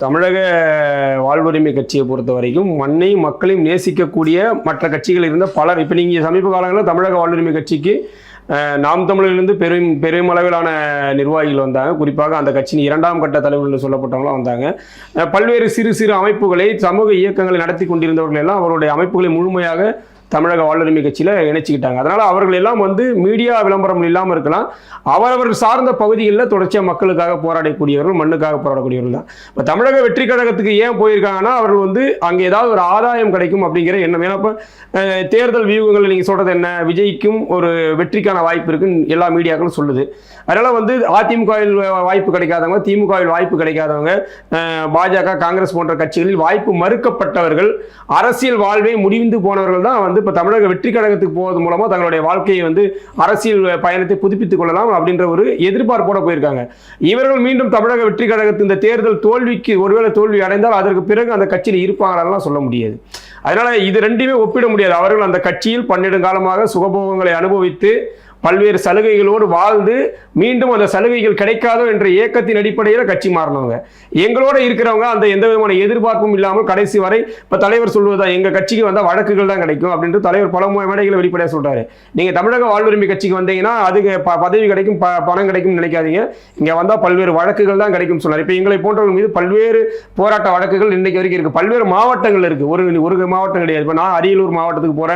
தமிழக வாழ்வுரிமை கட்சியை பொறுத்த வரைக்கும் மண்ணையும் மக்களையும் நேசிக்கக்கூடிய மற்ற கட்சிகள் இருந்த பலர் இப்போ நீங்கள் சமீப காலங்களில் தமிழக வாழ்வுரிமை கட்சிக்கு நாம் தமிழிலிருந்து பெருமளவிலான நிர்வாகிகள் வந்தாங்க. குறிப்பாக அந்த கட்சியின் 2ஆம் கட்ட தலைவர்கள் சொல்லப்பட்டவங்களாம் வந்தாங்க. பல்வேறு சிறு சிறு அமைப்புகளை சமூக இயக்கங்களை நடத்தி கொண்டிருந்தவர்கள் எல்லாம் அவருடைய அமைப்புகளை முழுமையாக தமிழக வாழ்வுரிமை கட்சியில் இணைச்சிக்கிட்டாங்க. அதனால் அவர்கள் எல்லாம் மீடியா விளம்பரம் இல்லாமல் இருக்கலாம். அவரவர் சார்ந்த பகுதிகளில் தொடர்ச்சியாக மக்களுக்காக போராடக்கூடியவர்கள், மண்ணுக்காக போராடக்கூடியவர்கள் தான். இப்போ தமிழக வெற்றி கழகத்துக்கு ஏன் போயிருக்காங்கன்னா அவர்கள் அங்கே ஏதாவது ஒரு ஆதாயம் கிடைக்கும் அப்படிங்கிற எண்ணம். ஏன்னா இப்போ தேர்தல் வியூகங்கள் நீங்கள் சொல்கிறது என்ன, விஜய்க்கும் ஒரு வெற்றிக்கான வாய்ப்பு இருக்குன்னு எல்லா மீடியாக்களும் சொல்லுது. அதனால் அதிமுகவில் வாய்ப்பு கிடைக்காதவங்க, திமுகவில் வாய்ப்பு கிடைக்காதவங்க, பாஜக காங்கிரஸ் போன்ற கட்சிகளில் வாய்ப்பு மறுக்கப்பட்டவர்கள், அரசியல் வாழ்வை முடிந்து போனவர்கள் தான் இப்போ தமிழக வெற்றி கழகத்துக்கு போவது மூலமா தங்களுடைய வாழ்க்கையை அரசியல் பயணத்தை புதுப்பித்துக் கொள்ளலாம் அப்படின்ற ஒரு எதிர்பார்ப்போட போயிருக்காங்க. இவர்கள் மீண்டும் தமிழக வெற்றி கழகத்தின் இந்த தேர்தல் தோல்விக்கு ஒருவேளை தோல்வி அடைந்தால் அதற்கு பிறகு அந்த கட்சியில் இருப்பாங்களெல்லாம் சொல்ல முடியாது. அதனால இது ரெண்டுமே ஒப்பிட முடியாது. அவர்கள் அந்த கட்சியில் பன்னெடுங்காலமாக சுகபோகங்களை அனுபவித்து பல்வேறு சலுகைகளோடு வாழ்ந்து மீண்டும் அந்த சலுகைகள் கிடைக்காதோ என்ற ஏக்கத்தின் அடிப்படையில் கட்சி மாறினவங்க. எங்களோட இருக்கிறவங்க அந்த எந்த விதமான எதிர்பார்ப்பும் இல்லாமல் கடைசி வரை இப்போ தலைவர் சொல்வதா எங்கள் கட்சிக்கு வந்தால் வழக்குகள் தான் கிடைக்கும் அப்படின்ட்டு தலைவர் பல மேடைகளை வெளிப்படையாக சொல்கிறாரு. நீங்கள் தமிழக வாழ்வுரிமை கட்சிக்கு வந்தீங்கன்னா அதுக்கு பதவி கிடைக்கும், பணம் கிடைக்கும்னு நினைக்காதீங்க. இங்கே வந்தால் பல்வேறு வழக்குகள் தான் கிடைக்கும் சொன்னார். இப்போ எங்களை போன்றவர்கள் மீது பல்வேறு போராட்ட வழக்குகள் இன்றைக்கு வரைக்கும் இருக்குது. பல்வேறு மாவட்டங்கள் இருக்குது. ஒரு மாவட்டம் கிடையாது. இப்போ நான் அரியலூர் மாவட்டத்துக்கு போகிறேன்,